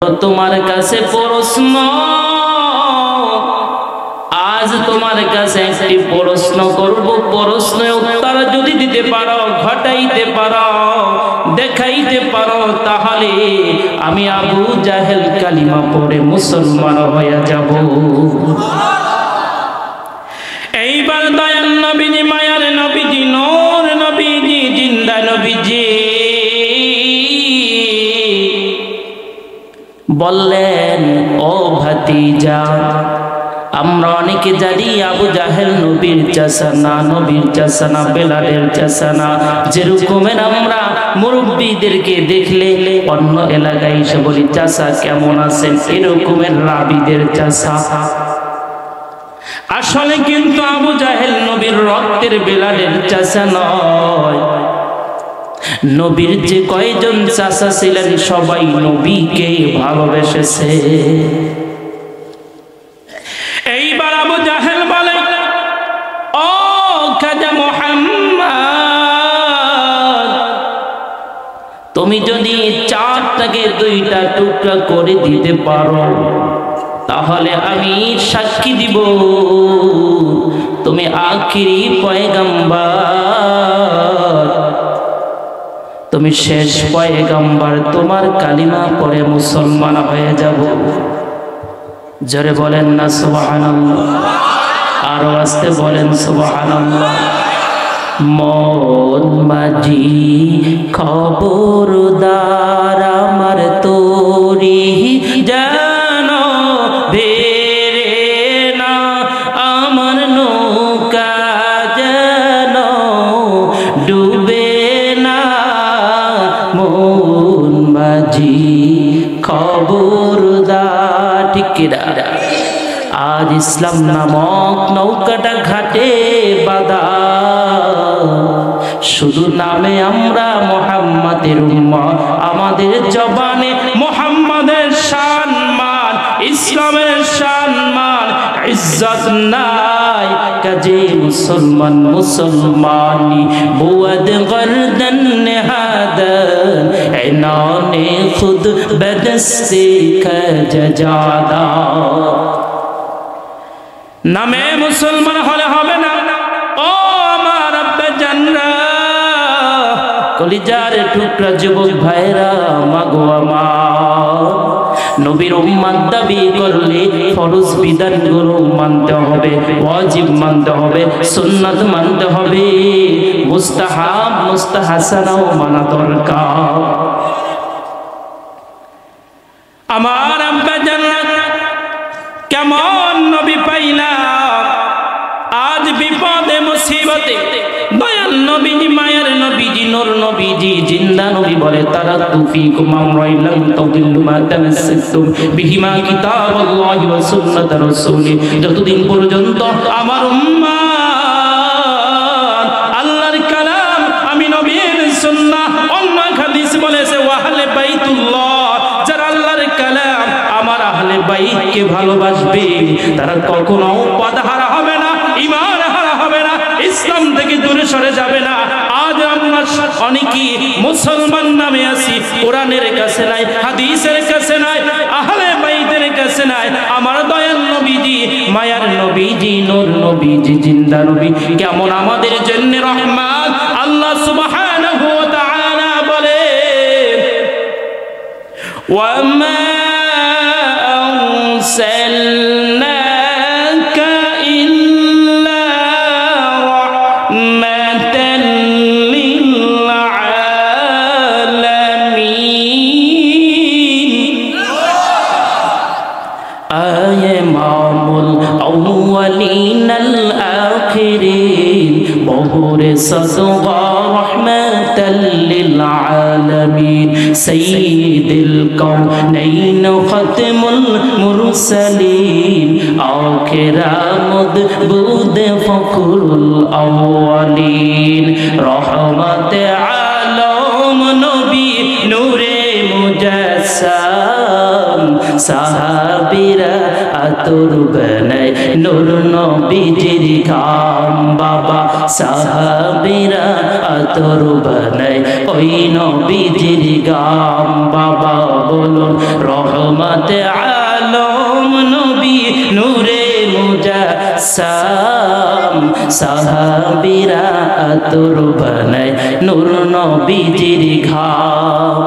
তোমার কাছে প্রশ্ন, আজ তোমার কাছে একটি প্রশ্ন করব, প্রশ্নের উত্তর যদি দিতে পারো, ঘটাইতে পারো, দেখাইতে পারো, তাহলে আমি আবু জাহেল কালিমা পড়ে মুসলমান হয়ে যাব। এইবার দয়াল নবীজি, মায়ার নবীজি, নূর নবীজি, জিন্দা নবীজি বললেন, ও ভাতিজা, আমরা অনেকে জানি আবু জাহেল নবীর চাচা না, নবীর চাচা না, বেলালের চাচা না। যেরকমের আমরা মুরব্বীদেরকে দেখলে অন্য এলাকায় এসে বলি চাচা কেমন আছেন, এরকমের রাবিদের চাচা। আসলে কিন্তু আবু জাহেল নবীর রক্তের, বেলালের চাচা নয়। নবীর যে কয়জন চাচা ছিলেন সবাই নবীকে ভালোবেসেছে। এইবার আবু জাহেল বলে, ও খাজা মুহাম্মদ, তুমি যদি চারটাকে দুইটা টুকরা করে দিতে পারো, তাহলে আমি সাক্ষী দিব তুমি আখিরি পয়গম্বর, তুমি শেষ পয়গম্বর, তোমার কালিমা পড়ে মুসলমান হয়ে যাব। জোরে বলেন না সুবহানাল্লাহ, আরো আস্তে বলেন সুবহানাল্লাহ। মন মাঝি খবরদার আমার তোরি যেন ভেরে না, আমার নৌকা যেন ডুবে না। মন মাঝি খবরদার, ঠিক কিনা? আজ ইসলাম নামক নৌকাটা ঘাটে বাঁধা, শুধু নামে আমরা মুহাম্মাদের উম্মত, আমাদের জবানে মুহাম্মাদের সম্মান, ইসলামের সম্মান, ইজ্জত নাই। কাজে মুসলমান মুসলমানি বুয়াদ গর্দন নেহাদন, ইনানে খুদ বদস্তে খজাদা। নামে মুসলমান হলে হবে না, ও আমার আব্বা জানরা, কলিজার টুকরা যুবক ভাইরা, মাগো আমার, নবীর উম্মত দাবি করলে ফরজ বিধানগুলো মানতে হবে, ওয়াজিব মানতে হবে, সুন্নাত মানতে হবে, মুস্তাহাব মুস্তাহাসানাও মানা দরকার। আমার আব্বা জানরা কেমন নবী পাইলাম, আজ বিপদে মুসিবতে দয়াল নবীজি, মায়ের নবীজি, নূর নবীজি, জিন্দা নবী বলে, তারা তুফিকুম আমরাইলাম তাদিল্লু মা তামাসসাকতুম বিহিমা কিতাবাল্লাহি ওয়া সুন্নাত রাসূলি। যতদিন পর্যন্ত আমার উম্মত আল্লাহর কালাম, আমি নবীর সুন্নাহ, অন্য হাদিস বলেছে ওয়াহলে বাইতুল্লাহ, যারা আল্লাহর কালাম আমার আহলে বাইতকে ভালোবাসবে, তারা কখনো পদহারা হবে না, ঈমান হারা হবে না, ইসলাম থেকে দূরে সরে যাবে না। আজ আমরা অনেকেই মুসলমান নামে আছি, কোরআনের কাছে নাই, হাদিসের কাছে নাই, আহলে বাইতের কাছে নাই। আমার দয়াল নবীজি, মায়ার নবীজি, নূর নবীজি, জিন্দা নবী কেমন আমাদের জন্য রহমত। আল্লাহ সুবহানাহু ওয়া তাআলা বলে, ওয়া মা আরসালনাকা ইল্লা রাহমাতাল লিল আলামিন। ইমামুল আউয়ালিন আল আখিরিন, বহুরে সাদগা রাহমাতাল লিল আলামিন, সাইয়্যিদুল কাউনাইন খাতমুল মুরসালিন, আখিরা মুদবুদ ফখরুল আউয়ালিন, রহমতে আলম নবী, নূরে মুজাসসাম, সাহাবীরা আতর বানায় নূর নবীজির ঘাম বাবা সাহাবীরা আতর বানায় ওই নবীজির ঘাম বাবা বলুন রহমতে আলম নবী নূরে মুজাসসাম সাহাবীরা আতর বানায় নূর নবীজির ঘাম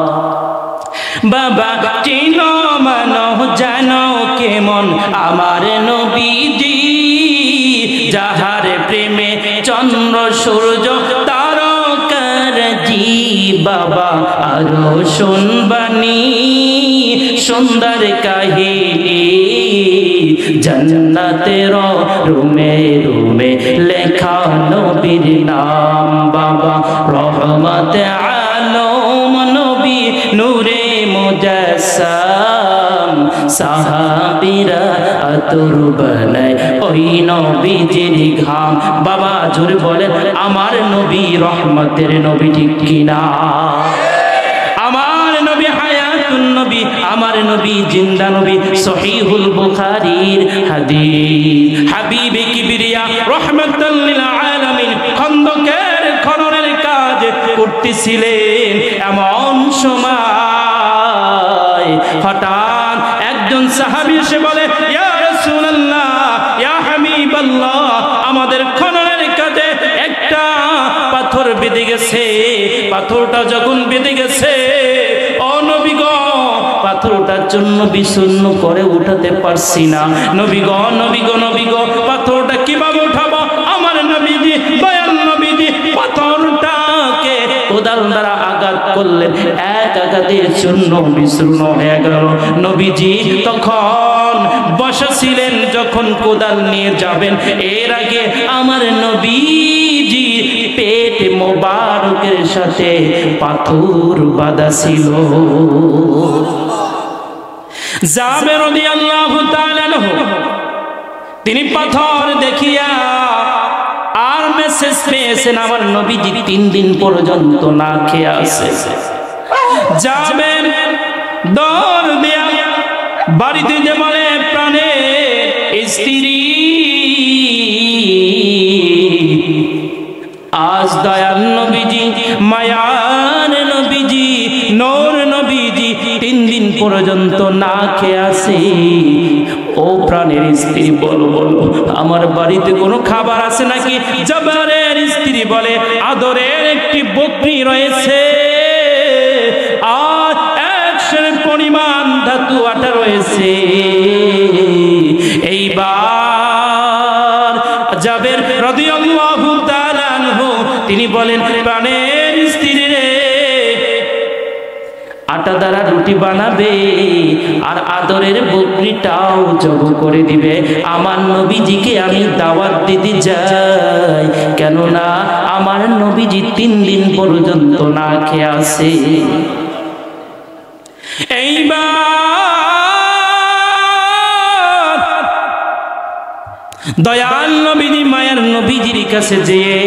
বাবা চিনো মানো জানো কেমন আমার নবীজি যাহার প্রেমে চন্দ্র সূর্য তারকারাজি বাবা আরো শুনবানি সুন্দর কাহিনী জান্নাতের রুমে রুমে লেখা নবীর নাম বাবা রহমতে আলম নবী নূরে মুজাসসাম সাহাবীরা আতর বানায় ওই নবীজির ঘাম বাবা জোরে বলেন আমার নবী রহমতের নবী ঠিক কিনা আমার নবী হায়াতুন নবী আমার নবী জিন্দা নবী সহিহুল বুখারীর হাদিস হাবিবে কিবরিয়া রাহমাতাল লিল আলামিন খন্দকের খননের কাজ করতেছিলেন এমন সময় হঠাৎ একজন সাহাবী এসে বলে ইয়া রাসূলুল্লাহ ইয়া হাবিবাল্লাহ আমাদের খননের কাজে একটা পাথর বেঁধে গেছে পাথরটা যখন বেঁধে গেছে ও নবী গো পাথরটার জন্য বিচূর্ণ করে উঠাতে পারছি না নবী গো নবী গো নবী গো পাথরটা কিভাবে উঠাবো আমার নবীজি দয়াল নবীজি পাথরটাকে কোদাল দ্বারা আঘাত করলেন এক আঘাতের জন্য বিচূর্ণ হয়ে গেল নবীজি তখন বসেছিলেন যখন কোদাল নিয়ে যাবেন এর আগে আমার নবীজি পেট মোবারকের সাথে পাথর বাঁধা ছিল জাবের রাদিয়াল্লাহু তাআলা আনহু তিনি পাথর দেখিয়া আর মেসেজ পেয়েছেন আমার নবীজি 3 দিন পর্যন্ত না খেয়ে আছে জাবের দৌড় দিয়া বাড়িতে যে বলে প্রাণের স্ত্রী আজ দয়াল নবীজি মায়ার নবীজি নূর নবীজি 3 দিন পর্যন্ত না খেয়ে আছে ও প্রাণের স্ত্রী বলো বলো আমার বাড়িতে কোনো খাবার আছে নাকি জাবেরের স্ত্রী বলে আদরের একটি বকরি রয়েছে আর 100 পরিমাণ ধাতু আটা রয়েছে এইবার জাবের রাদিয়াল্লাহু তাআলা আনহু তিনি বলেন প্রাণের স্ত্রী রে আটা দ্বারা রুটি বানাবে আর আদরের বকরিটাও জব করে দিবে আমার নবীজিকে আমি দাওয়াত দিতে যাই কেননা আমার নবীজি 3 দিন পর্যন্ত না খেয়ে আছে এইবার দয়াল নবীজি মায়ের নবীজির কাছে যেয়ে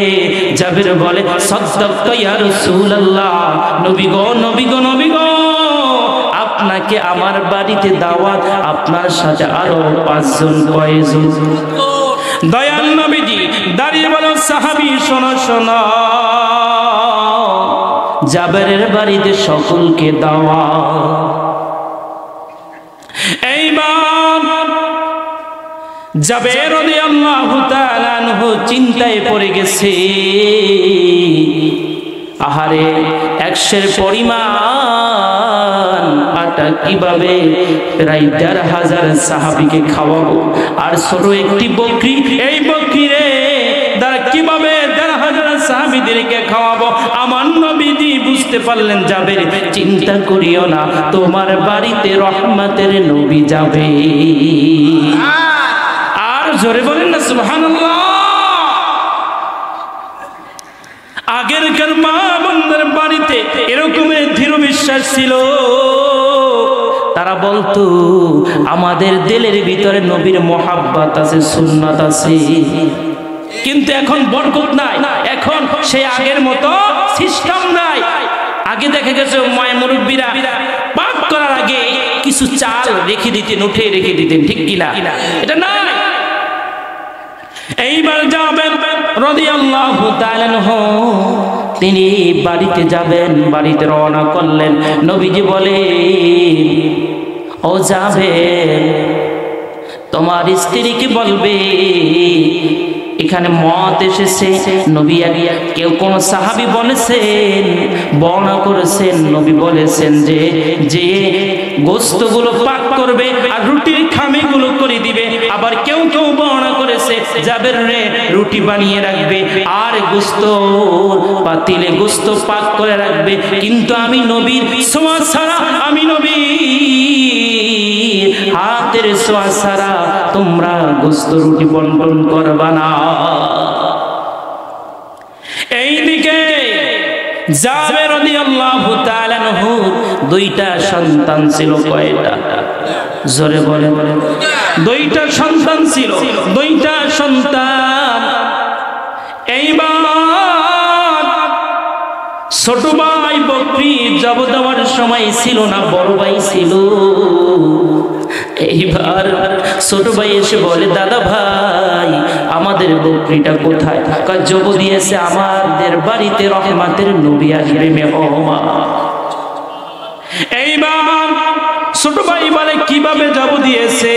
জাবের বলে সাদাক্তা ইয়া রাসূলুল্লাহ নবী গো নবী গো নবী গো আপনাকে আমার বাড়িতে দাওয়াত আপনার সাথে আরো 5 জন কয়জন দয়াল নবীজি দাঁড়িয়ে বলো সাহাবী শোনো শোনো জাবেরের বাড়িতে সকলকে দাওয়াত এইবার জাবের রাদিয়াল্লাহু তাআলা আনহু চিন্তায় পড়ে গেছে আহারে 100 পরিমাণ আটা কিভাবে প্রায় 1,500 সাহাবীকে খাওয়াবো আর ছোট একটি বকরি এই বকরিরে দ্বারা কিভাবে 1,500 সাহাবীদেরকে খাওয়াবো আমার নবীজি বুঝতে পারলেন যাবে চিন্তা করিও না তোমার বাড়িতে রহমতের নবী যাবে জোরে বলেন না সুবহানাল্লাহ আগেরকার মা বোনদের বাড়িতে এরকমের দৃঢ় বিশ্বাস ছিল তারা বলতো আমাদের দিলের ভিতরে নবীর মহব্বত আছে সুন্নাত আছে কিন্তু এখন বরকত নাই এখন সেই আগের মতো সিস্টেম নাই আগে দেখা গেছে মায়ের মুরব্বীরা পাক করার আগে কিছু চাল রেখে দিতেন, উঠে রেখে দিতেন, ঠিক কিনা? এটা না। এইবার যাবেন রাদিয়াল্লাহু তাআলা আনহু, তিনি বাড়িতে যাবেন, বাড়িতে রওনা করলেন। নবীজি বলে, ও যাবেন, তোমার স্ত্রীকে বলবে এখানে মত এসেছে। নবী কেউ কোন সাহাবী বলেছেন, বর্ণনা করেছেন, নবী বলেছেন যে যে গোশতগুলো পাক করবে আর রুটির খামিগুলো করে দিবে। আবার কেউ কেউ বর্ণনা করেছে জাবের রে রুটি বানিয়ে রাখবে আর গোশত পাতিলে গোশত পাক করে রাখবে। কিন্তু আমি নবীর ছোঁয়া ছাড়া, আমি নবীর হাতের ছোঁয়া ছাড়া তোমরা গোশত রুটি বন্টন করবা না। এইদিকে জাবের রাদিয়াল্লাহু তাআলা আনহু দুইটা সন্তান ছিল। কয়টা? জোরে বলে। দুইটা সন্তান ছিল, দুইটা সন্তান। এইবার ছোট ভাই বকরি জব দেওয়ার সময় ছিল না, বড় ভাই ছিল। এইবার ছোট ভাই এসে বলে, দাদা ভাই আমাদের বকরিটা কোথায়? জব দিয়েছে আমাদের বাড়িতে, রহমতের নবী আসবে মেহমান। এইবার ছোট ভাই বলে, কিভাবে জব দিয়েছে?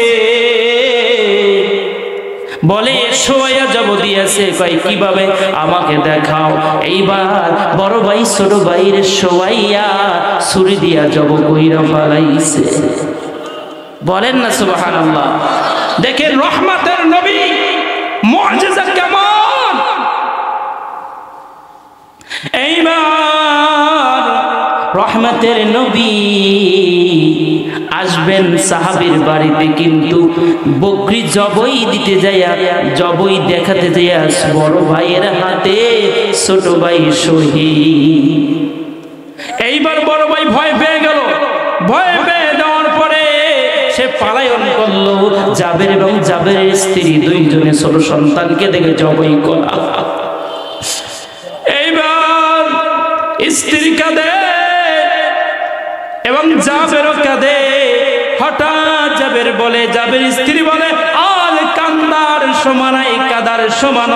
বলে সোয়া জব দিয়েছে। কয় কিভাবে? আমাকে দেখাও। এইবার বড় ভাই ছোট ভাইয়ের সোয়াইয়া ছুরি দিয়া জব কইরা ফলাইছে। বলেন না সুবহানাল্লাহ। দেখেন রহমতের নবী মুআজিজা কেমন। এইবার রহমতের নবী আসবেন সাহাবীর বাড়িতে, কিন্তু বকরি জবই দিতে যাইয়া, জবই দেখাতে যাইয়া বড় ভাইয়ের হাতে ছোট ভাই শহীদ। এইবার বড় ভাই ভয় পেয়ে গেল। ভয় পেয়ে যাওয়ার পরে সে পালায়ন করলো। জাবের এবং জাবেরের স্ত্রী দুইজনে ছোট সন্তানকে দেখে জবই করা। এইবার স্ত্রী কাঁদে এবং জাবেরও কাঁদে। হঠাৎ জাবের বলে, জাবের স্ত্রী বলে, আজ কান্দার সমান কাদার সমান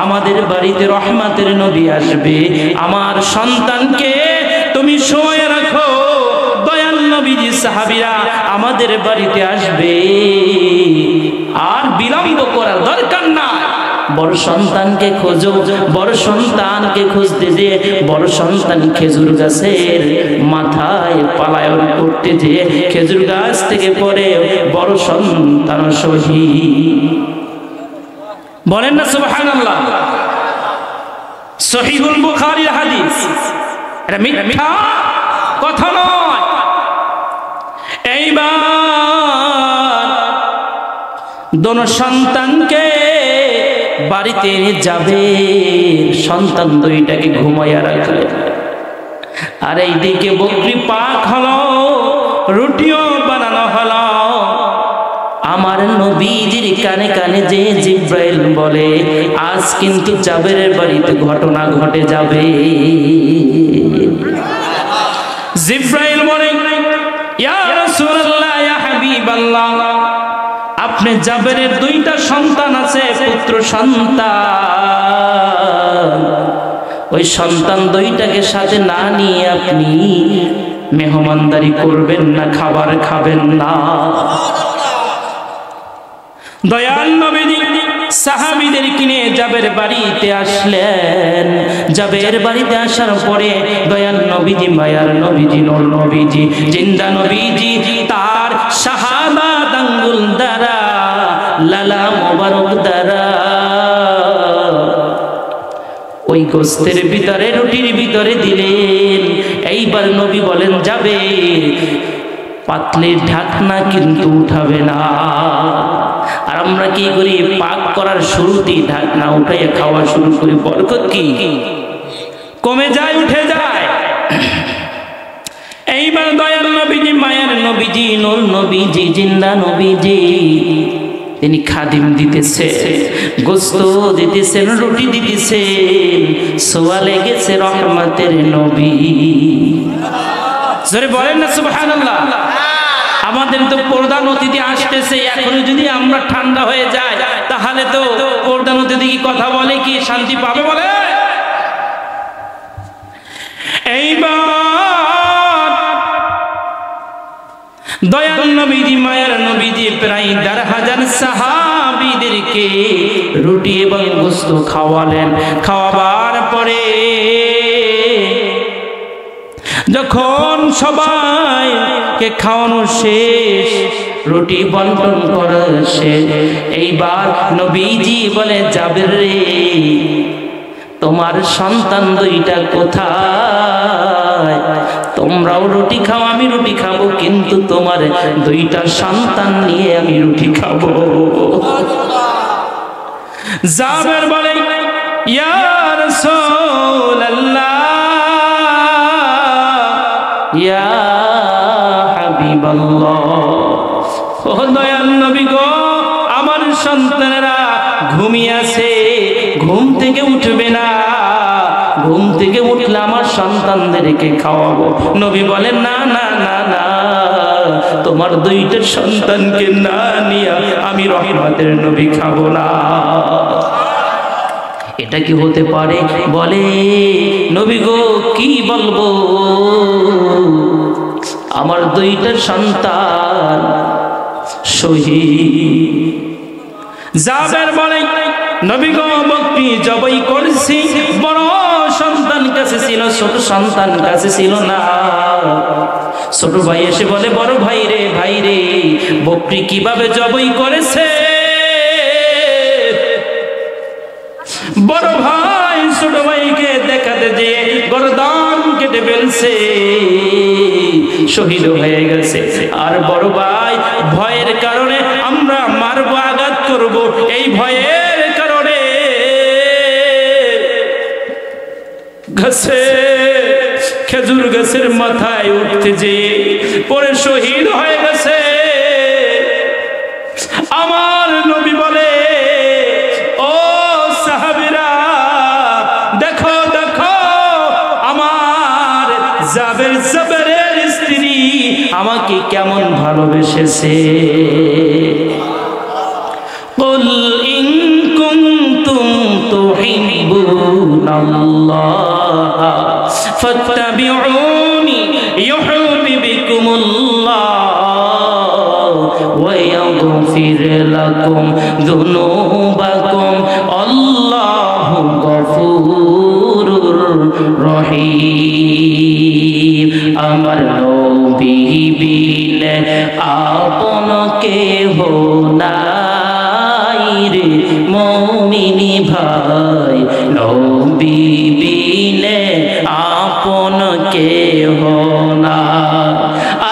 আমাদের বাড়িতে রহমতের নবী আসবে, আমার সন্তানকে তুমি শোয়ে রাখো। দয়াল নবীজি সাহাবীরা আমাদের বাড়িতে আসবে, আর বিলম্ব করার দরকার না। বড় সন্তানকে খোঁজো। বড় সন্তানকে খুঁজতে যে বড় সন্তান খেজুর গাছের মাথায় পালায়ন করতে যে খেজুর গাছ থেকে পড়ে বড় সন্তান শহীদ। বলেন না সুবহানাল্লাহ। সহিহুল বুখারীর হাদিস, এটা মিথ্যা কথা নয়। এইবার দোনো সন্তানকে বাড়িতে যাবে, সন্তান দুইটাকে ঘুমাইয়া রাখলে। আর এইদিকে বকরি পাক হলো, রুটিও বানানো হলো। আমার নবীজির কানে কানে যে জিব্রাইল বলে, আজ কিন্তু জাবেরের বাড়িতে ঘটনা ঘটে যাবে। জিব্রাইল বলে, ইয়া রাসূলুল্লাহ, ইয়া হাবিবাল্লাহ, আপনি জাবেরের দুইটা সন্তান আছে, পুত্র সন্তান, ওই সন্তান দুইটাকে সাথে না নিয়ে আপনি মেহমানদারি করবেন না, খাবার খাবেন না। দয়াল নবীজি সাহাবীদের কিনে জাবের বাড়িতে আসলেন। জাবের বাড়িতে আসার পরে দয়াল নবীজি, মায়ার নবীজি, নূর নবীজি, জিন্দা নবীজি তার শাহাদাত আঙ্গুল দ্বারা, লালা মোবারক দ্বারা ওই গোস্তের ভিতরে, রুটির ভিতরে দিলেন। এইবার নবী বলেন, যাবে পাতলের ঢাকনা কিন্তু উঠাবে না। আর আমরা কি করি? পাক করার শুরুতেই ঢাকনা উঠাইয়া খাওয়া শুরু করি। বরকত কি কমে যায়, উঠে যায়। এইবার দয়াল নবীজি, মায়ার নবীজি, নূর নবীজি, জিন্দা নবীজি তিনি খাদিম দিতেছে, গোস্ত দিতেছেন, রুটি দিতেছেন। সোয়া লেগেছে রহমতের নবী। জোরে বলেন না সুবহানাল্লাহ। তো প্রধান অতিথি আসতেছে, এখনো যদি আমরা ঠান্ডা হয়ে যায় তাহলে তো প্রধান অতিথি কি কথা বলে কি শান্তি পাবে বলে? এইবার দয়াল নবীজি মায়ের নবীজি প্রায় ১,৫০০ সাহাবীদেরকে রুটি এবং গোশত খাওয়ালেন। খাওয়াবার পরে যখন সবাইকে খাওয়ানো শেষ, রুটি বন্টন করা শেষ, এইবার নবীজি বলে, জাবের রে, তোমার সন্তান দুইটা কোথায়? তোমরাও রুটি খাও, আমি রুটি খাবো, কিন্তু তোমার দুইটা সন্তান নিয়ে আমি রুটি খাবো। জাবের বলে, ইয়া রাসূলুল্লাহ, ইয়া হাবিবাল্লাহ, ও দয়াল নবী গো, আমার সন্তানেরা ঘুমিয়ে আছে, ঘুম থেকে উঠবে না, ঘুম থেকে উঠলে আমার সন্তানদেরকে খাওয়াবো। নবী বলেন, না না না না, তোমার দুইটা সন্তানকে না নিয়ে আমি রহমতের নবী খাবো না। এটা কি হতে পারে? বলে, নবী গো কি বলবো, আমার দুইটা সন্তান শহীদ। জাবের বলে, নবী গো বকরি জবাই করেছি, বড় সন্তান কাছে ছিল, ছোট সন্তান কাছে ছিল না। ছোট ভাই এসে বলে, বড় ভাই রে, ভাই রে, বকরি কিভাবে জবাই করেছে? বড় ভাই ছোট ভাইকে দেখাতে যেয়ে গর্দান কেটে ফেলছে, শহীদ হয়ে গেছে। আর বড় ভাই ভয়ের কারণে, আমরা মারবো, আঘাত করব, এই ভয়ের কারণে গাছে খেজুর গাছের মাথায় উঠতে যেয়ে পরে শহীদ হয়ে গেছে। আমার নবী বলে, ও সাহাবীরা, দেখো দেখো, আমার জাবেরের স্ত্রী আমাকে কেমন ভালোবেসেছে। কুল ইন কুনতুম তুহিব্বুনাল্লাহ ফাত্তাবিউনি ইউহিব্বুকুমুল্লাহ ওয়া ইয়াগফির লাকুম যুনুবাকুম আল্লাহু গফুরুর রহিম। আমার নবী বিলে আপন কেহ নাই রে মুমিনি ভাই, নবী বিলে আপন কেহ নাই।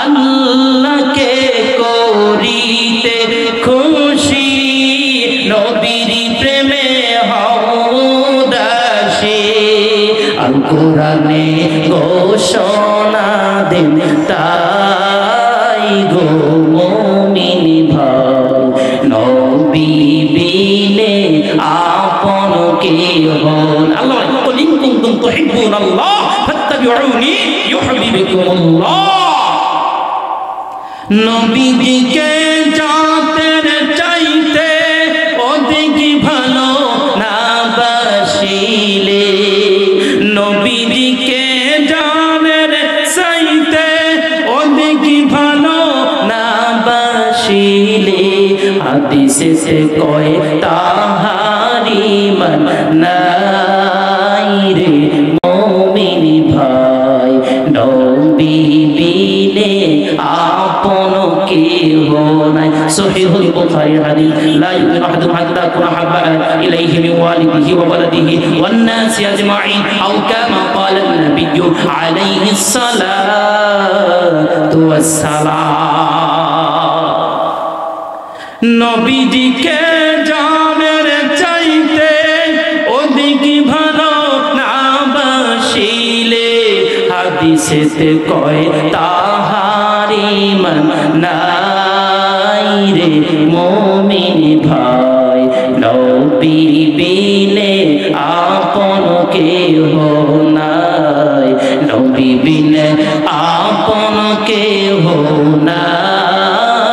আল্লাহকে করিতে খুশি, নবীর প্রেমে হও দাসী, আল কোরআনে ঘোষণা দেন তাই গো মুমিন ভাই, নবী বিনে আপন কেহ নাই। আল্লাহ বলেন, ইন কুনতুম তুহিব্বুনাল্লাহ ফাত্তাবিউনি ইউহিব্বুকুমুল্লাহ। নবীজিকে জাতের চাইতে অধিক ভালো না বাসিলে, নবীজিকে জানের চাইতে অধিক ভালো না বাসিলে, হাদিসে কয় তাহারি মান নাই রে মুমিন ভাই, নবী বিনে আপন কেহ নাই। সহিহুল বুখারী হাদিস, লা ইউমিনু আহাদুকুম হাত্তা আকুনা হাব্বা ইলাইহি মিন ওয়ালিদিহি ওয়া ওয়ালাদিহি ওয়ান নাসি আজমাইন, আও কামা ক্বালা আন-নাবিয়্যু আলাইহিস সালাতু ওয়াস সালাম। নবীজিকে জানের চাইতে অধিক ভালো না বাসিলে, হাদিসেতে কয় তাহারি মান নাই রে মুমিন ভাই, নবী বিনে আপন কেহ নাই, নবী বিনে আপন কেহ নাই।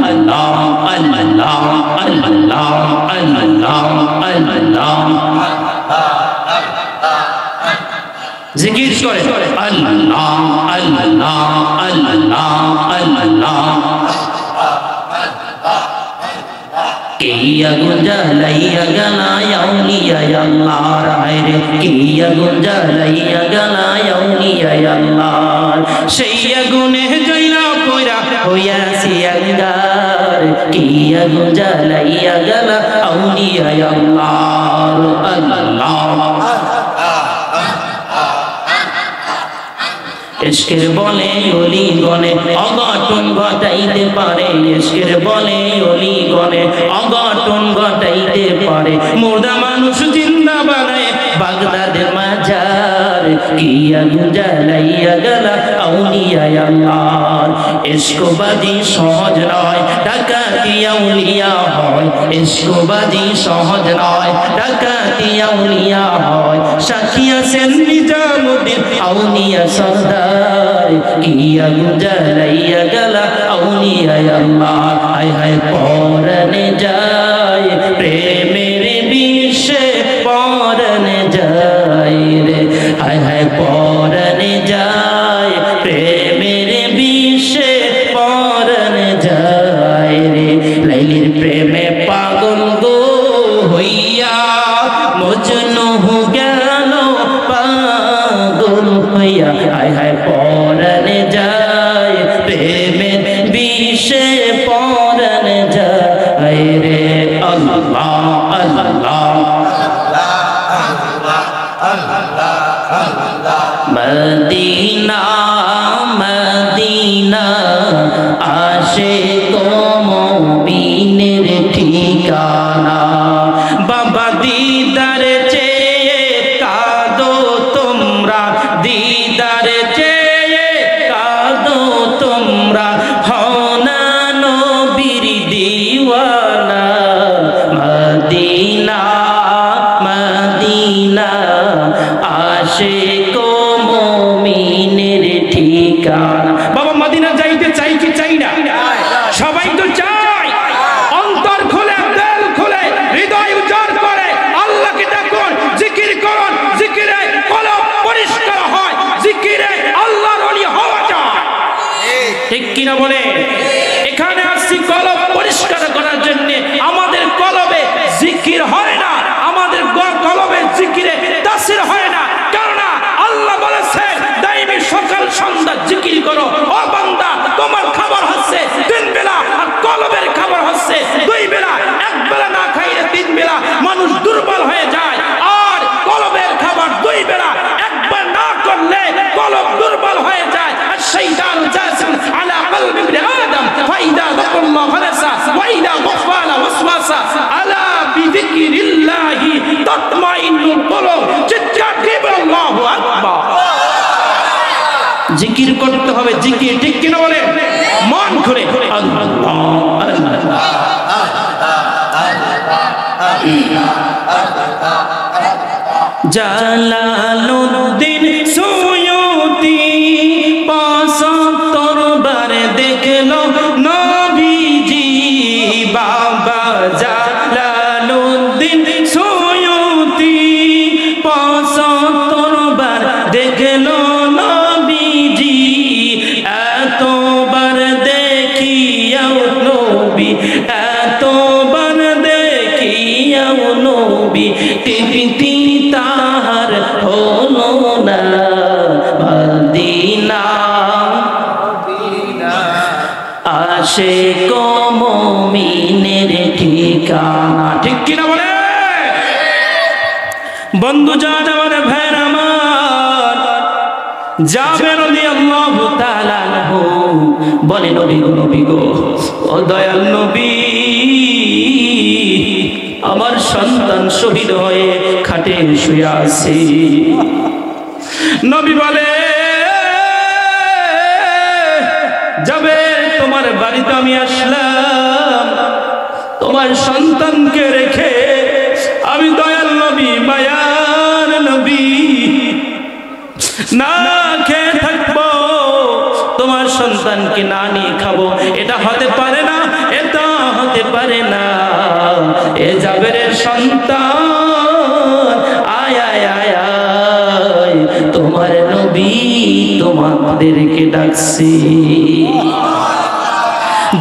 আল্লাহ আল্লাহ আল্লাহ আল্লাহ আল্লাহ জিকির করে আল্লাহ আল্লাহ আল্লাহ আল্লাহ কিয়া গুঞ্জালাইয়া গানায় আউলিয়া আল্লাহ রায়রে কিয়া গুঞ্জালাইয়া গানায় আউলিয়া আল্লাহ সেই আগুনে জয়লা পয়রা হইয়াছি আঙ্গার কিয়া গুঞ্জালাইয়া গানা আউলিয়া আল্লাহ আল্লাহ ইশকের বলে ওলি গনে অঘটন ঘটাইতে পারে ইশকের বলে ওলি গনে অঘটন ঘটাইতে পারে মুর্দা মানুষ জিন্দা বানায় বাগদাদের মাজার কিয়া গুঞ্জালাইয়া গেলা আউলিয়া আল্লাহ ইশকবাজি সহজ নয় ডাকাতি আউলিয়া হয় ইশকবাজি সহজ নয় ডাকাতি আউলিয়া হয় সাক্ষী আছেন নিজামুদ্দিন আউলিয়া সরদার কিয়া গুঞ্জালাইয়া গেলা আউলিয়া আল্লাহ হায় হায় পরানে যায় প্রেমের বিষে পরানে যায় রে হায় হায় পরানে যায় প্রেমের বিষে পরানে যায় রে লাইলির প্রেমে পাগল গো হইয়া মজনু গেল পাগল হইয়া হায় হায় পরানে যায় প্রেমের বিষে পরানে যায় রে আল্লাহ আল্লাহ মদিনা মদিনা আশিক মুমিনের ঠিকানা বাবা দিদার চেয়ে কাঁদো তোমরা দিদার চেয়ে কাঁদো তোমরা হও না নবীর দিওয়ানা মদিনা মদিনা আশিক মুমিনের ঠিকানা বাবা মদিনা যাইতে চাই কি চাই না সবাই তো চায় অন্তর খুলে দিল খুলে হৃদয় উজাড় করে আল্লাহকে ডাকুন জিকির করুন জিকিরে কলব পরিষ্কার হয় জিকিরে আল্লাহর ওলি হওয়া যায় ঠিক কি না বলে এখানে আসছি কলব পরিষ্কার করার জন্য আমাদের কলবে জিকির হয় না আমাদের কলবে জিকিরে তাসির হয় না কারণ আল্লাহ বলেছে দাইমি সকাল সন্ধ্যা জিকির করো ও বান্দা তোমার খাবার হচ্ছে তিন বেলা আর কলবের খাবার হচ্ছে দুই বেলা এক বেলা না খাইলে তিন বেলা মানুষ দুর্বল হয়ে যায় আর কলবের খাবার দুই বেলা একবার না করলে কলব দুর্বল হয়ে যায় আর শাইতান জাসিম আলা কলবি ইবনে আদম ফাইদা যাকাল্লাহু ফালাসা ওয়াইদা গফালা ওয়াসওয়াসা আলা বিযিকরিল্লাহি তাতমাইন্নুল কুলুব চিৎকার দিবেন আল্লাহু আকবার জিকির করতে হবে জিকির ঠিক কিনা বলে মন খুলে আল্লাহ জালালউদ্দিন সুয়ুতি ৭৫ বার দেখলো নবীজি বাবা জালালউদ্দিন সুয়ুতি ৭৫ বার দেখলো নবীজি এতবার দেখিয়াও নবী এতবার দেখিয়াও নবী তৃপ্তি তাহার হলো না মদিনা আশিক মুমিনের ঠিকানা ঠিক কিনা বলে বন্ধু জান আমার ভাইয়ের আমার জাবের রাদিয়াল্লাহু তাআলা আনহু বলে নবী গো ও দয়াল নবী আমার সন্তান শহীদ হয়ে খাটে শুয়ে আছে নবী বলে যাবে তোমার বাড়িতে আমি আসলাম তোমার সন্তানকে রেখে আমি দয়াল নবী মায়ার নবী না খেয়ে থাকবো তোমার সন্তানকে না নিয়ে খাবো এটা হতে পারে না পারে না। এ জাবেরের সন্তান আয় আয় আয় আয়, তোমার নবী তোমাদেরকে ডাকছে।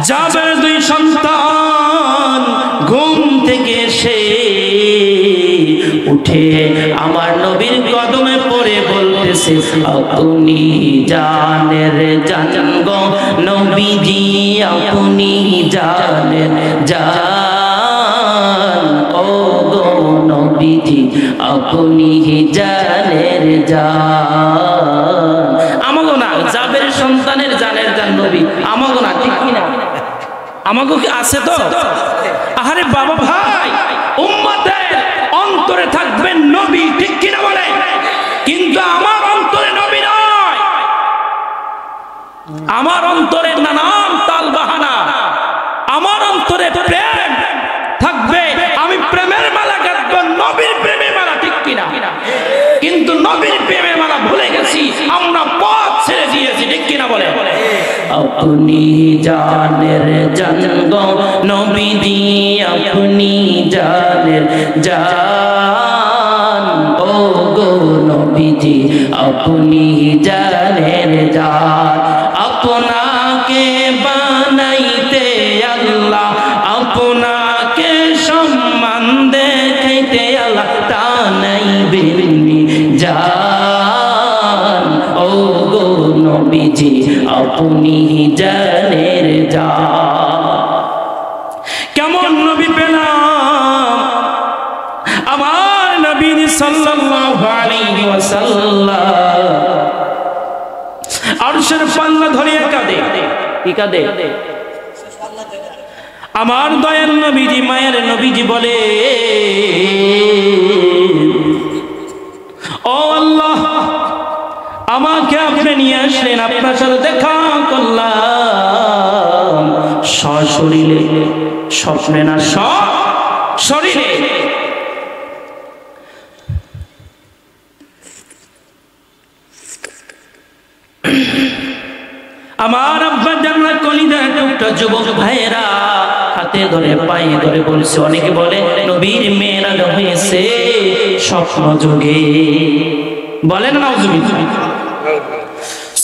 জাবের দুই সন্তান ঘুম থেকে এসে উঠে আমার নবীর কদমে পড়ে বলতেছে, আপনি জানের জান গো নবীজি, আপনি জানের জান, ও গো নবীজি আপনি জানের জান। আমাগো না, জাবের সন্তানের জানের জান নবী আমাগো না, ঠিক কিনা? আমাগো কি আছে তো? আরে বাবা ভাই, উম্মতের অন্তরে থাকবেন নবী, ঠিক কিনা বলে? কিন্তু আমার অন্তরে নবী নয়, আমার অন্তরে নানান তাল বাহানা, আমার অন্তরে প্রেম থাকবে, আমি প্রেমের মালা গাঁথবো, নবীর প্রেমের মালা, ঠিক কিনা? কিন্তু নবীর প্রেমের মালা ভুলে গেছি, আমরা পথ ছেড়ে দিয়েছি, ঠিক কিনা বলে? আপনি জানের জান গো নবীজি, আপনি জানের জান, ও গো নবীজি আপনি জানের জান। আপনাকে বানাইতে আল্লাহ, আপনাকে সম্মান দেখাইতে আল্লাহ, তা নাই বেরনি জান, ও গো নবীজি আপনি জানের জান। কেমন নবী পেলাম আমার নবী সাল্লাল্লাহু আলাইহি ওয়াসাল্লাম, আরশের পাল্লা ধরিয়া কাঁদে। কি কাঁদে? আমার দয়াল নবীজি, মায়ের নবীজি বলে, ও আল্লাহ, আমাকে আপনি নিয়ে আসলেন, আপনার সাথে দেখা করলাম সশরীরে, স্বপ্নে না সশরীরে। আমার আব্বা জান্নাত কলিজার টুকটা যুবক ভাইরা হাতে ধরে পায়ে ধরে বলছে, অনেকে বলে নবীর মেয়েরাজ হয়েছে স্বপ্ন যোগে, বলেন নাউজুবিল্লাহ।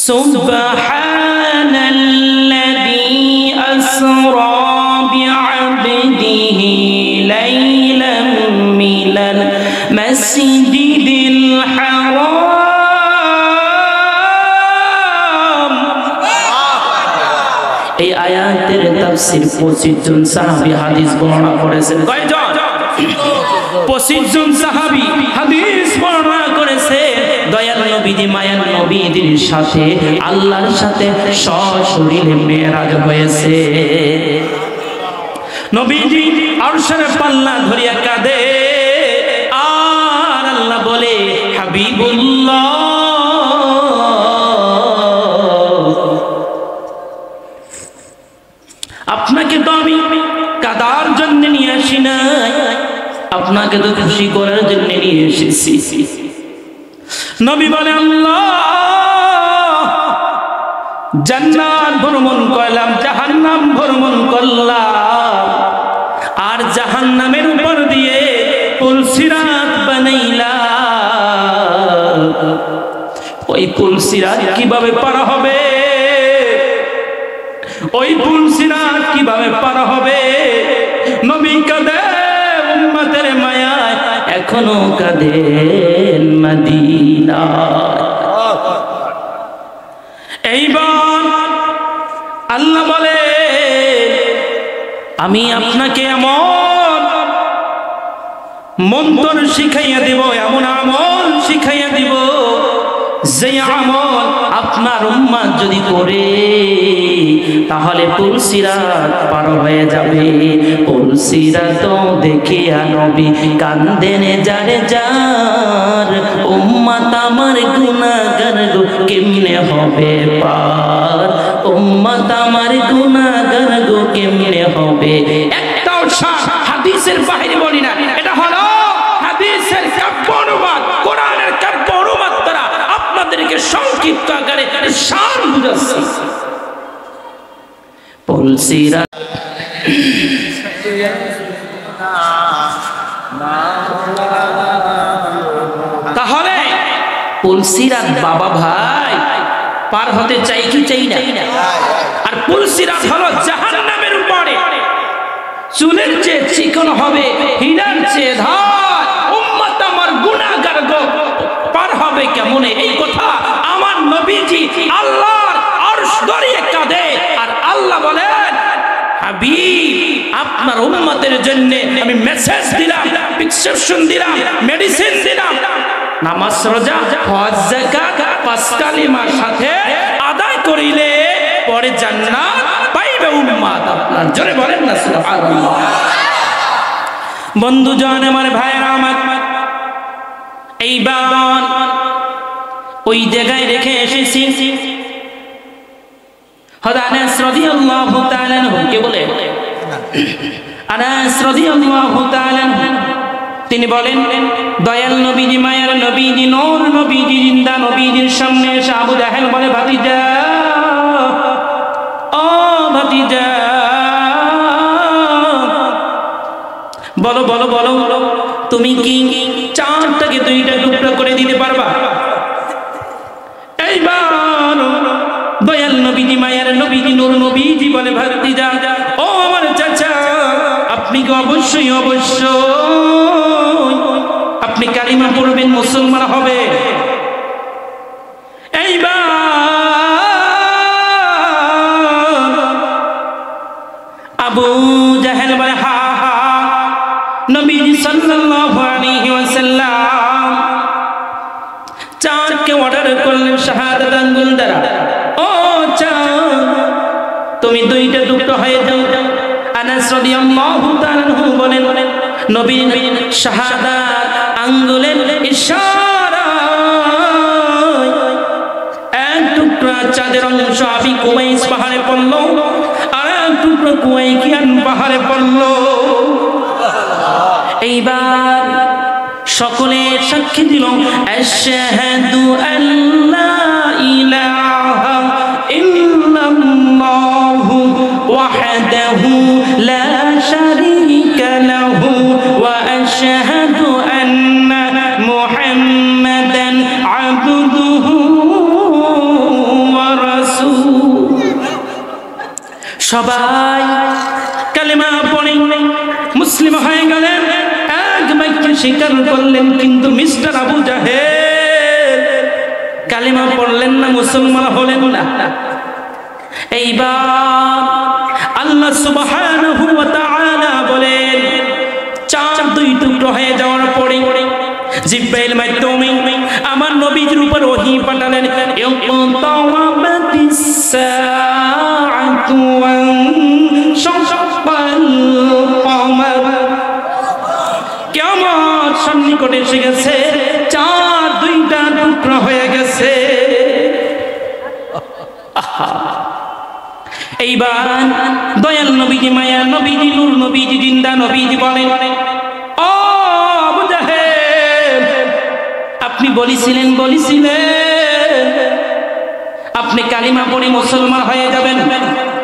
সুবহানাল্লাযী আসরা বি'আবদিহি লাইলাম মিনাল মাসজিদিল হারাম। এই আয়াতের তাফসীর 25 জন সাহাবী হাদিস বর্ণনা করেছেন। কয়জন? 25 জন সাহাবী হাদিস বর্ণনা করেছে। দয়াল নবীজি মায়ার নবীদের সাথে আল্লাহর সাথে সশরীরে মেরাজ হয়েছে। নবীজি আরশের পাল্লা ধরিয়া কাঁদে, আর আল্লাহ বলে, হাবিবুল্লাহ আপনাকে তো আমি কাদার জন্য নিয়ে আসি নাই, আপনাকে তো খুশি করার জন্য নিয়ে এসেছি। নবী বলে, আল্লাহ জান্নাত ভ্রমণ করলাম, জাহান্নাম ভ্রমণ করলাম, আর জাহান্নামের উপর দিয়ে পুল সিরাত বানাইলাম। ওই পুল সিরাত কিভাবে পার হবে? ওই পুল সিরাত কিভাবে পার হবে? নবী কাঁদে উম্মতের মায়ায়, এখনো কাঁদেন মদিনায়। এইবার আল্লাহ বলে, আমি আপনাকে এমন মন্ত্র শিখাইয়া দিব, এমন আমল শিখাইয়া দিব, যে আমল আপনার উম্মত যদি করে তাহলে পুল সিরাত পার হয়ে যাবে। পুল সিরাত দেখিয়া নবী কান্দেন, যারে যার উম্মত আমার গুনাহগার গো কেমনে হবে পার, উম্মত আমার গুনাহগার গো কেমনে হবে। একটাও হাদিসের বাইরে বলি না, এটা হলো হাদিসের কাব্য অনুবাদ, কোরআনের কাব্য অনুবাদ দ্বারা আপনাদেরকে সংক্ষিপ্ত আকারে শান বুঝাচ্ছি। পুল সিরাত তাহলে পুলসিরাত বাবা ভাই পার হতে চাই কি চাই না? আর পুলসিরাত হলো জাহান্নামের উপরে, চুলের চেয়ে চিকন হবে, হীরার চেয়ে ধার। উম্মত আমার গুনাহগার গো, পার হবে কেমনে? এই কথা আমার নবীজি আল্লাহর আরশ ধরিয়ে কাঁদে, আর আল্লাহ বলেন হাবিব আপনার উম্মতের জন্য আমি মেসেজ দিলাম, প্রেসক্রিপশন দিলাম, মেডিসিন দিলাম। নামাজ, রোজা, হজ, যাকাত, পাঁচ কালিমার সাথে আদায় করিলে পরে জান্নাত পাইবে উম্মত আপনার। জোরে বলেন না সুবহানাল্লাহ। বন্ধুজন আমার, ভাইরা আমার, এইবার ওই জায়গায় রেখে এসেছি। হযরত আনাস রাদিয়াল্লাহু তাআলা আনহু কে বলে? আনাস রাদিয়াল্লাহু তাআলা আনহু তিনি বলেন, দয়াল নবীজি, মায়ার নবীজি, নূর নবীজি, জিন্দা নবীজির সামনে এসে আবু জাহেল বলে, ভাতিজা, ও ভাতিজা, বলো বলো বলো, তুমি কি চারটাকে দুইটা টুকরা করে দিতে পারবা? এইবার দয়াল নবীজি, মায়ার নবীজি, নূর নবীজি বলে, ভাতিজা, ও আমার চাচা, আপনি কি অবশ্যই আপনি কালিমা পড়বেন, মুসলমান হবে। এইবার আবু জাহেল বলে, হা হা। নবীজি সাল্লাল্লাহু আলাইহি ওয়াসাল্লাম চাঁদকে অর্ডার করলেন শাহাদাত আঙ্গুল দ্বারা, ও চাঁদ তুমি দুইটা টুকরো হয়ে যাও। আনাস রাদিয়াল্লাহু তাআলা আনহু বলেন, নবী শাহাদাত আঙ্গুলের ইশারায় এক টুকরা চাঁদের অংশ আবি কুবাইস পাহাড়ে পড়ল, আর এক টুকরো কুয়াইকিয়ান পাহাড়ে পড়ল। এইবার সকলে সাক্ষী দিল, আশহাদু আল্লা ইলাহা ইল্লাল্লাহু ওয়াহদাহু লা শারীকা লাহু ওয়া আশহাদু আন্না মুহাম্মাদান আবদুহু ওয়া রাসূলুহু। সবাই কালেমা পড়ে মুসলিম হয়ে গেলেন, এক বাক্যে স্বীকার করলেন। কিন্তু মিস্টার আবু জাহেল কালেমা পড়লেন না, মুসলমান হলেন না। এইবার আল্লাহ সুবহানাহু ওয়া তাআলা বলেন, চার দুই টুকরো হয়ে যাওয়ার পরে জিব্রাইল মাধ্যমে আমার নবীর উপর ওহী পাঠালেন, ইকতাওয়াবাতিস সাআতু ওয়া শাক্কাল কমার। কিয়ামত সন্নিকটে এসে গেছে, চার দুইটা টুকরো হয়ে গেছে। এইবার দয়াল নবীজি, মায়া নবীজি, নূর নবীজি, জিন্দা নবীজি বলেন, ও আবু জাহেল, আপনি বলেছিলেন আপনি কালিমা পড়ে মুসলমান হয়ে যাবেন,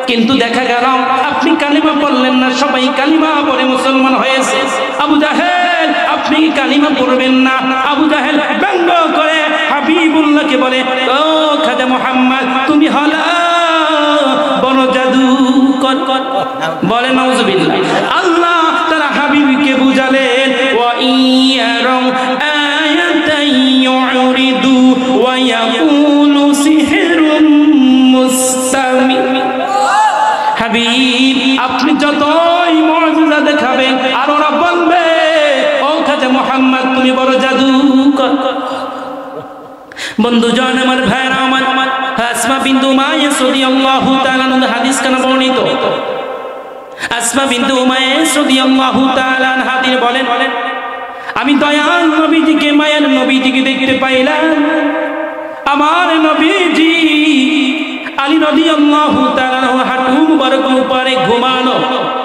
কিন্তু দেখা গেল আপনি কালিমা পড়লেন না, সবাই কালিমা পড়ে মুসলমান হয়েছে। আবু জাহেল আপনি কালিমা পড়বেন না? আবু জাহেল ব্যঙ্গ করে হাবিবুল্লাহকে বলে, ও খাজা মুহাম্মদ, তুমি হলা বড় জাদুকর। বলে নাউজুবিল্লাহ। আল্লাহ তারা হাবিবকে বুঝালেন, ওয়া ইয়ারাউ আয়াতান ইউরিদু ওয়া ইয়াকুলু সিহরুম মুস্তামির। হাবিব আপনি যতই মুজিজা দেখাবেন, আর ওরা বলবে, ও খাজা মুহাম্মদ তুমি বড় জাদুকর। বন্ধুজন আমার, ভাইরা আমার, আসমা বিনতু উমাইস রাদিয়াল্লাহু তাআলা আনহা হাদিস কানা বর্ণিত। আসমা বিনতু উমাইস রাদিয়াল্লাহু তাআলা আনহা তিনি বলেন, আমি দয়াল নবীজিকে, মায়ার নবীজিকে দেখতে পাইলাম। আমার নবীজি আলী রাদিয়াল্লাহু তাআলা হাঁটু মুবারক উপরে ঘুমানো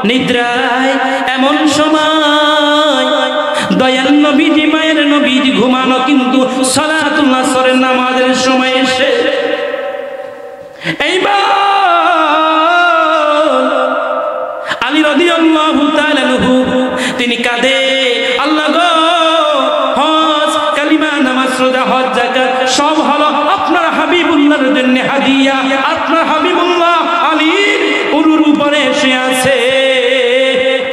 নিদ্রায়। এমন সময় দয়াল নবীজি, মায়ের নবীজি ঘুমানো, কিন্তু সালাতুল আসরের নামাজের সময় এসে এইবার আলী রাদিয়াল্লাহু তাআলা আনহু তিনি কাঁদে, আল্লাহ গো, হজ, কালিমা, নামাজ, রোজা, হজ, যাকাত সব হলো আপনার হাবিবুল্লাহর জন্য হাদিয়া। আপনার হাবিবুল্লাহ আলীর উরুর উপরে এসে আছে।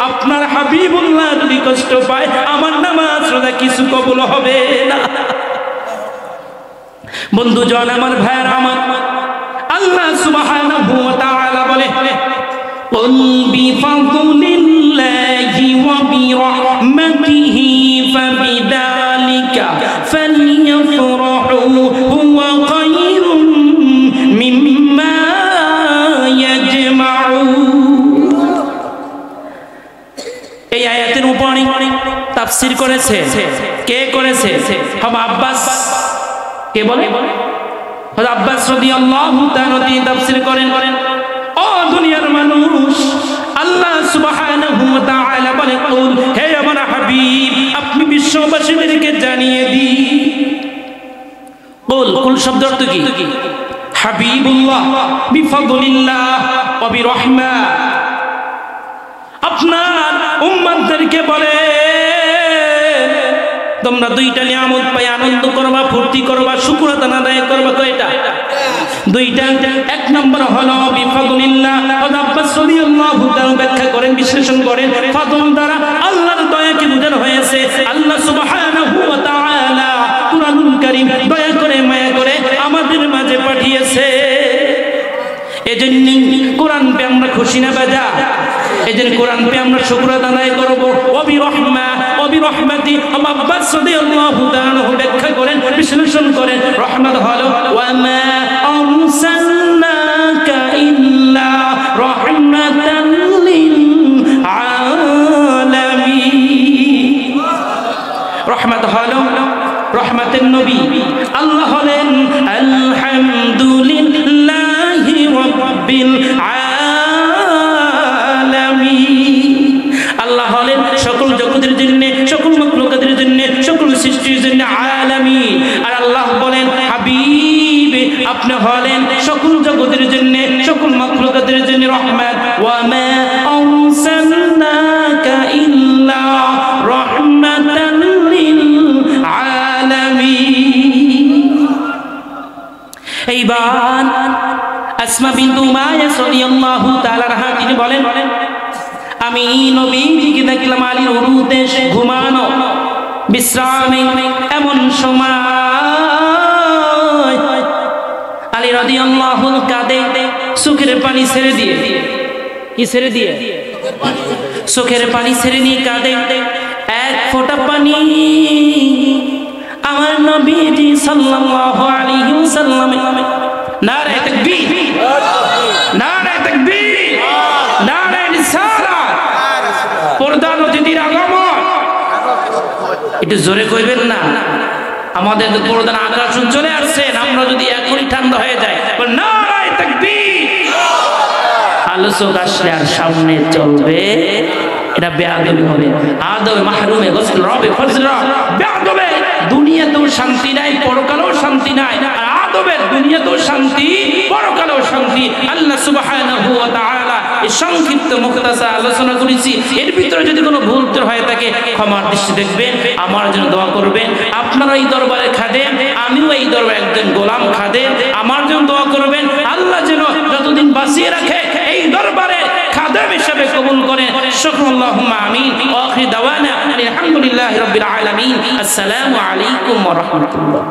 আপনার হাবিবুল্লাহ যদি কষ্ট পায় আমার নামাজ রোজা কিছু কবুল হবে না। বন্ধুজন আমার, ভাইয়ের আমার, আল্লাহ সুবহানাহু ওয়া তাআলা বলে কুল বিফাদলিল্লাহি ওয়া বিরহমাতিহি ফাবিযালিকা ফালইফরাহু হুয়া খায়রুম মিম্মা ইয়াজমাউন। এই আয়াতের উপরে তাফসীর করেছে কে করেছে? হযরত আব্বাস। কে বলে? হযরত আব্বাস রাদিয়াল্লাহু তাআলা তিনি তাফসীর করেন, ও দুনিয়ার মানুষ, আল্লাহ সুবহানাহু ওয়া তাআলা বলে কুল, হে আমার হাবিব আপনি বিশ্ববাসীদেরকে জানিয়ে দিন। কুল শব্দ অর্থ কি? হাবিবুল্লাহ বিফাদলিল্লাহ ওয়া বিরহমা। আপনার উম্মতদেরকে বলে তোমরা দুইটা নিয়ামত পাই আনন্দ করবা, ফুর্তি করবা, শুকর আদায় করবা। কয়টা? দুইটা। এক নম্বর হলো বিফাদলিল্লাহ। আব্বাস রাদিয়াল্লাহু তাআলা ব্যাখ্যা করেন, বিশ্লেষণ করেন, ফাদল দ্বারা আল্লাহর দয়াকে বোঝানো হয়েছে। আল্লাহ সুবহানাহু ওয়া তাআলা কুরআনুল কারীম দয়া করে মায়া করে আমাদের মাঝে পাঠিয়েছে। এজন্য কোরআন পে আমরা খুশি না বাজা? এজন্য কোরআন পে আমরা শুকর আদায় করব। ওয়া বিরহমা ওয়া বিরহমাতি। আব্বাস রাদিয়াল্লাহু তাআলা ব্যাখ্যা করেন, বিশ্লেষণ করেন, রহমত হলো ওয়া মা আরসালনাকা ইল্লা রাহমাতাল লিল আলামিন। রহমত হলো রহমতের নবী। আল্লাহ হলেন আলহামদুলিল্লাহি রাব্বিল আলামিন। আল্লাহ হলেন সকল জগতের জন্য, সকল মাখলুকাতের জন্য, সকল সৃষ্টির জন্য আলামিন। আর আল্লাহ বলেন হাবিব আপনি হলেন সকল জগতের জন্য, সকল মাখলুকাতের জন্য রহমত। ওয়া মা আরসালনাকা ইল্লা রাহমাতাল লিল আলামিন। এইবার আসমা বিনতু উমাইয়া রাদিয়াল্লাহু তাআলা আনহা তিনি বলেন আমি নবীজিকে দেখলাম আলীর উরুতে ঘুমানো, বিশ্রামে। এমন সময় আলী রাদিয়াল্লাহু কাঁদে, চোখের পানি ছেড়ে দিয়ে। কি ছেড়ে দিয়ে? চোখের পানি ছেড়ে নিয়ে কাঁদে। এক ফোঁটা পানি আমার নবীজি সাল্লাল্লাহু আলাইহি ওয়াসাল্লাম। নারে তাকবীর, নারে তাকবীর, নারে রিসালাত। প্রধান অতিথির আগমন। একটু জোরে কইবেন না? আমাদের প্রধান আকর্ষণ চলে আসছেন, আমরা যদি এখনই ঠান্ডা হয়ে যায় নারে তাকবীর। আলোচক আসলে আর সামনে চলবে, এটা বেয়াদবি হবে। আদবে মাহরুমে গোসল রবে ফজর। বেয়াদবে দুনিয়াতেও শান্তি নাই, পরকালেও শান্তি নাই। আর আদবের দুনিয়াতেও শান্তি, পরকালেও শান্তি। আল্লাহ সুবহানাহু ওয়া তাআলা এই সংক্ষিপ্ত মুখতাসার আলোচনা করেছি। এর ভিতরে যদি কোনো ভুল হয়ে থাকে ক্ষমার দৃষ্টি দেখবেন, আমার জন্য দোয়া করবেন। আপনারা এই দরবারে খাদেম, আমিও এই দরবারে একজন গোলাম খাদেম, আমার জন্য দোয়া করবেন। আল্লাহ যেন যতদিন বাঁচিয়ে রাখে এই দরবারে খাদেম হিসেবে কবুল করেন। শুকরুল্লাহুম্মা আমিন। ওয়া আখিরু দাওয়ানা আলহামদুলিল্লাহি রাব্বিল আলামিন। আসসালামু আলাইকুম ওয়া রাহমাতুল্লাহ।